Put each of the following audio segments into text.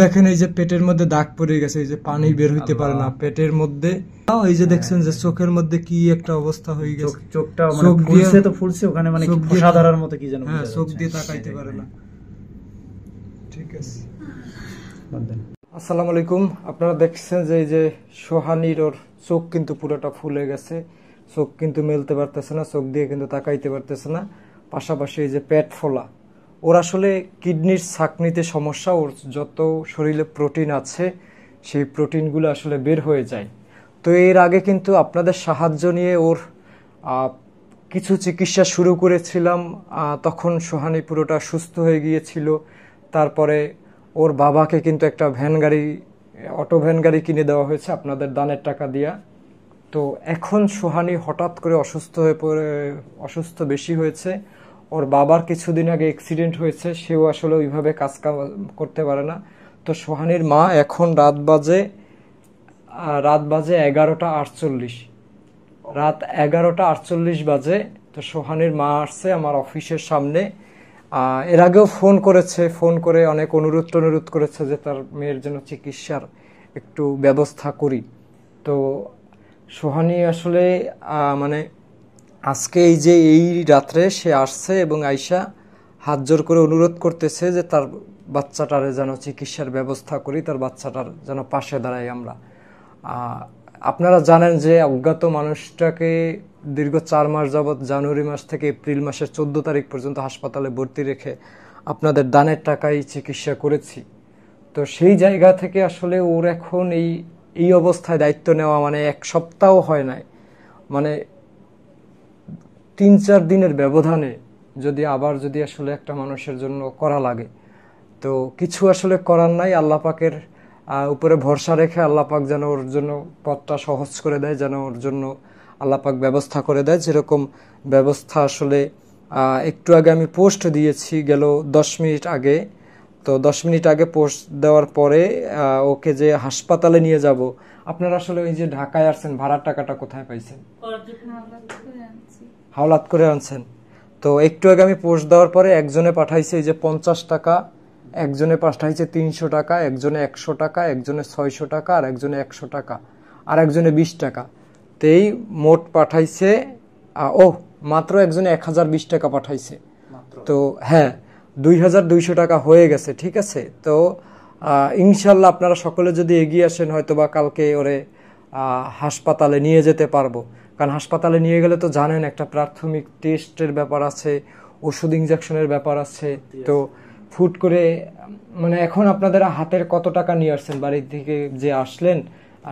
দেখেন এই যে পেটের মধ্যে দাগ পড়ে গেছে, এই যে পানি বের হইতে পারে না পেটের মধ্যে। এই যে দেখছেন যে চোখের মধ্যে কি একটা অবস্থা হয়ে গেছে, চোখটা মানে ফুলছে তো ফুলছে, ওখানে মানে ফোঁটা ধরার মতো কি যেন, হ্যাঁ চোখ দিয়ে তাকাইতে পারে না। ঠিক আছে, আসসালামু আলাইকুম। আপনারা দেখছেন যে এই যে সোহানীর ওর চোখ কিন্তু পুরোটা ফুলে গেছে, চোখ কিন্তু মেলতে পারতেছে না, চোখ দিয়ে কিন্তু তাকাইতে পারতেছে না। পাশাপাশি এই যে পেট ফোলা, ওর আসলে কিডনির ছাঁকনিতে সমস্যা, ওর যত শরীরে প্রোটিন আছে সেই প্রোটিনগুলো আসলে বের হয়ে যায়। তো এর আগে কিন্তু আপনাদের সাহায্য নিয়ে ওর কিছু চিকিৎসা শুরু করেছিলাম, তখন সোহানী পুরোটা সুস্থ হয়ে গিয়েছিল। তারপরে ওর বাবাকে কিন্তু একটা ভ্যান গাড়ি, অটো ভ্যান গাড়ি কিনে দেওয়া হয়েছে আপনাদের দানের টাকা দিয়া। তো এখন সোহানী হঠাৎ করে অসুস্থ হয়ে পড়ে, অসুস্থ বেশি হয়েছে। ওর বাবার কিছুদিন আগে অ্যাক্সিডেন্ট হয়েছে, সেও আসলে ওইভাবে কাজ করতে পারে না। তো সোহানীর মা এখন রাত বাজে 11:48, রাত 11:48 বাজে। তো সোহানীর মা আসছে আমার অফিসের সামনে। এর আগেও ফোন করেছে, ফোন করে অনেক অনুরোধ করেছে যে তার মেয়ের জন্য চিকিৎসার একটু ব্যবস্থা করি। তো সোহানী আসলে মানে আজকে এই যে এই রাত্রে সে আসছে এবং আয়শা হাত জোর করে অনুরোধ করতেছে যে তার বাচ্চাটারে যেন চিকিৎসার ব্যবস্থা করি, তার বাচ্চাটার যেন পাশে দাঁড়াই আমরা। আপনারা জানেন যে অজ্ঞাত মানুষটাকে দীর্ঘ 4 মাস যাবৎ, জানুয়ারি মাস থেকে এপ্রিল মাসের 14 তারিখ পর্যন্ত হাসপাতালে ভর্তি রেখে আপনাদের দানের টাকায় চিকিৎসা করেছি। তো সেই জায়গা থেকে আসলে ওর এখন এই অবস্থায় দায়িত্ব নেওয়া মানে 1 সপ্তাহ হয় নাই, মানে 3-4 দিনের ব্যবধানে যদি আসলে একটা মানুষের জন্য করা লাগে, তো কিছু আসলে করার নাই। আল্লাহ পাকের উপরে ভরসা রেখে আল্লাহ পাক যেন ওর জন্য পথটা সহজ করে দেয়, যেন ওর জন্য আল্লাহ পাক ব্যবস্থা করে দেয়। যেরকম ব্যবস্থা আসলে একটু আগে আমি পোস্ট দিয়েছি, গেল 10 মিনিট আগে। তো 10 মিনিট আগে পোস্ট দেওয়ার পরে ওকে যে হাসপাতালে নিয়ে যাব, আপনারা আসলে ওই যে ঢাকায় আসছেন, ভাড়ার টাকাটা কোথায় পাইছেন? হাওলাত করে আনছেন। তো একটু আগে আমি পোস্ট দেওয়ার পরে একজনে পাঠাইছে এই যে 50 টাকা, একজনে পাঠাইছে 300 টাকা, একজনে 100 টাকা, একজনে 600 টাকা, আর একজনে 100 টাকা, আর একজনে 20 টাকা। তো এই মোট পাঠাইছে মাত্র একজনে 1020 টাকা পাঠাইছে। তো হ্যাঁ, 2200 টাকা হয়ে গেছে। ঠিক আছে, তো ইনশাল্লাহ আপনারা সকলে যদি এগিয়ে আসেন, হয়তো বা কালকে ওরে হাসপাতালে নিয়ে যেতে পারবো। কারণ হাসপাতালে নিয়ে গেলে তো জানেন একটা প্রাথমিক টেস্টের ব্যাপার আছে, ওষুধ ইনজেকশনের ব্যাপার আছে। তো ফুট করে মানে এখন আপনাদের হাতের কত টাকা নিয়ে আসছেন বাড়ি থেকে যে আসলেন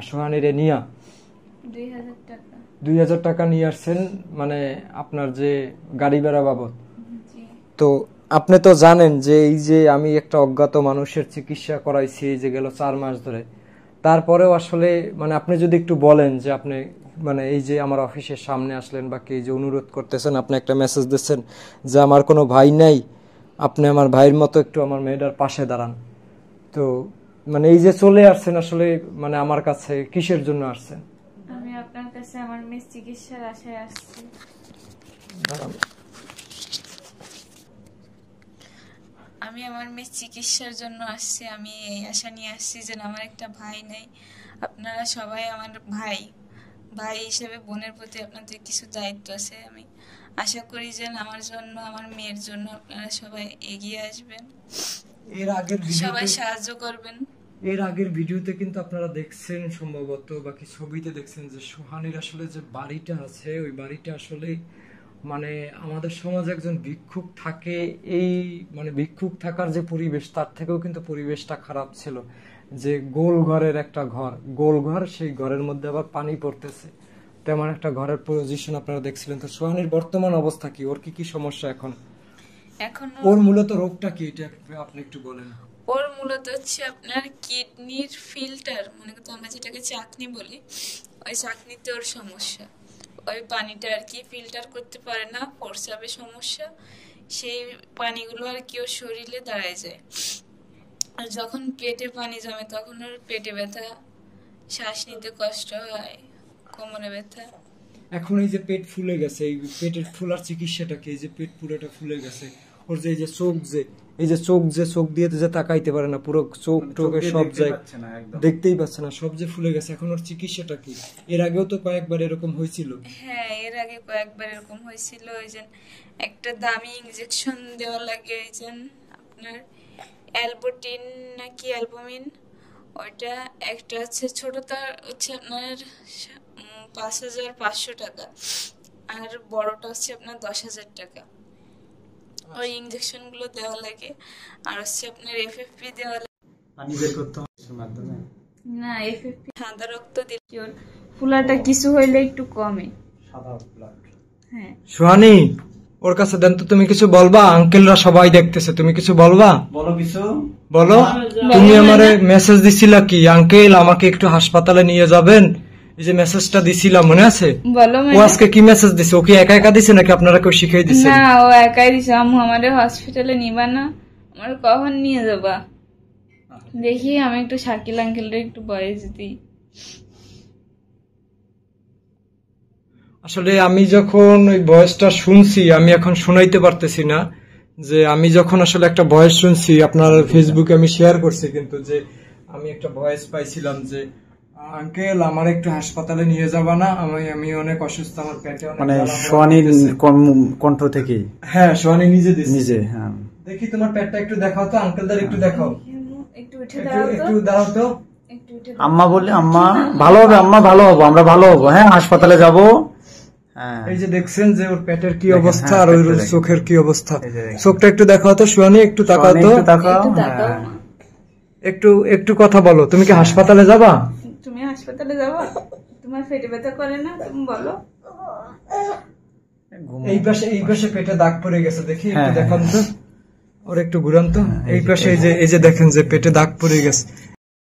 সোহানীরে নিয়া? 2000 টাকা নিয়ে আসছেন, মানে আপনার যে গাড়ি ভাড়া বাবদ। তো আপনি তো জানেন যে এই যে আমি একটা অজ্ঞাত মানুষের চিকিৎসা করাইছি এই যে গেল 4 মাস ধরে, তারপরেও আসলে মানে আপনি যদি একটু বলেন যে আপনি মানে এই যে আমার অফিসের সামনে আসলেন বা কি যে অনুরোধ করতেছেন, আপনি একটা মেসেজ দিচ্ছেন যে আমার কোনো ভাই নাই, আপনি আমার ভাইয়ের মতো একটু আমার মেয়েটার পাশে দাঁড়ান। তো মানে এই যে চলে আসছেন আসলে মানে আমার কাছে কিসের জন্য আসছেন? আমি আপনার কাছে আমার মেয়ের চিকিৎসার আশায় আসছি। আমি আমার মেয়ের চিকিৎসার জন্য আসছি। আমি এই আশা নিয়ে আসছি যে আমার একটা ভাই নেই, আপনারা সবাই আমার ভাই হিসেবে বোনের প্রতি আপনাদের কিছু দায়িত্ব আছে। আমি আশা করি যে আমার জন্য, আমার মেয়ের জন্য আপনারা সবাই এগিয়ে আসবেন, সবাই সাহায্য করবেন। এর আগের ভিডিওতে কিন্তু আপনারা দেখছেন সম্ভবত, বাকি ছবিতে দেখছেন যে সোহানীর আসলে যে বাড়িটা আছে, ওই বাড়িটা আসলে মানে আমাদের সমাজে একজন ভিক্ষুক থাকে, এই মানে ভিক্ষুক থাকার যে পরিবেশ তার থেকেও কিন্তু পরিবেশটা খারাপ ছিল। যে গোল ঘরের একটা ঘর, গোল ঘর, সেই ঘরের মধ্যে আবার পানি পড়তেছে, তেমন একটা ঘরের পজিশন আপনারা দেখছিলেন। তো সোহানীর বর্তমান অবস্থা কি, ওর কি সমস্যা এখন? ওর মূলত রোগটা কি এটা আপনি একটু বলেন। ওর মূলত হচ্ছে আপনার কিডনির ফিল্টার, মনে করতে আমরা যেটাকে চাকনি বলি, ওই চাকনিতে ওর সমস্যা। ওই পানিটা আর কি ফিল্টার করতে পারে না, প্রস্রাবে সমস্যা, সেই পানিগুলো আর কি ওর শরীরে দাঁড়ায় যায়। আর যখন পেটে পানি জমে তখন ওর পেটে ব্যথা, শ্বাস নিতে কষ্ট হয়, কোমরে ব্যথা। এখন এই যে পেট ফুলে গেছে, এই পেটের ফুলার চিকিৎসাটা কি? এই যে পেট পুরোটা ফুলে গেছে, ওর যে এই যে চোখ দিয়ে যে তাকাইতে পারে না, পুরো চোখ টোকে সব জায়গায় দেখতেই পাচ্ছে না, সব যে ফুলে গেছে। এখন ওর চিকিৎসাটা কি? এর আগেও তো কয়েকবার এরকম হয়েছিল। হ্যাঁ, এর আগে কয়েকবার এরকম হয়েছিল। ওই যে একটা দামি ইনজেকশন দেওয়া লাগে, ওই যে আপনার অ্যালবোটিন নাকি অ্যালবুমিন, ওইটা একটা হচ্ছে ছোটটা হচ্ছে আপনার 5,500 টাকা, আর বড়টা হচ্ছে আপনার 10,000 টাকা। ওই ইনজেকশন গুলো দেওয়া লাগে, আর হচ্ছে আপনার এফএফপি দেওয়া লাগে। না, এফএফপি সাদা রক্ত দিলে ওর ফুলাটা কিছু হইলে একটু কমে। হ্যাঁ সোহানি, ওর কাছে দেন তো, তুমি কিছু বলবা? আঙ্কেলরা সবাই দেখতেছে, তুমি কিছু বলবা? বলো। তুমি আমারে মেসেজ দিছিলা কি, আঙ্কেল আমাকে একটু হাসপাতালে নিয়ে যাবেন, এই যে মেসেজটা দিছিলাম মনে আছে? বলো। ও আজকে কি মেসেজ দিছে? ও কি একা একা দিছে নাকি আপনারা কেউ শিখিয়ে দিছে? না, ও একাই দিছে। আম্মু আমারে হসপিটালে নিবা না? আমার কখন নিয়ে যাবা? দেখি আমি একটু শাকিল আঙ্কেলরে একটু বয়স দিই। আসলে আমি যখন ওই ভয়েসটা শুনছি, আমি এখন শোনাইতে পারতেছি না, যে আমি যখন আসলে একটা ভয়েস শুনছি, আপনার ফেসবুকে আমি শেয়ার করছি, কিন্তু যে আমি একটা ভয়েস পাইছিলাম যে আঙ্কেল আমার একটু হাসপাতালে নিয়ে যাবা না, আমি অনেক অসুস্থ, আমার পেটে অনেক মানে সোহানির কণ্ঠ থেকে? হ্যাঁ, সোহানি নিজে দিছে। নিজে? হ্যাঁ। দেখি তোমার পেটটা একটু দেখাও তো, আঙ্কেলদের একটু দেখাও, একটু উঠে দাও তো, একটু দাঁড়াও তো। একটু উঠে আম্মা বললে আম্মা ভালো হবে, আম্মা ভালো হবো, আমরা ভালো হবো, হ্যাঁ হাসপাতালে যাবো। এই যে দেখছেন যে ওর পেটের কি অবস্থা, আর ওর চোখের কি অবস্থা। চোখটা একটু দেখাও তো সোহানি, একটু তাকাও তো, একটু কথা বলো। তুমি কি হাসপাতালে যাবা? তুমি হাসপাতালে যাবা? তোমার পেটে ব্যথা করে না? তুমি বলো। এই পাশে পেটে দাগ পড়ে গেছে, দেখি একটু দেখান তো, ওর একটু ঘুরান তো। এই পাশে এই যে দেখেন যে পেটে দাগ পড়ে গেছে,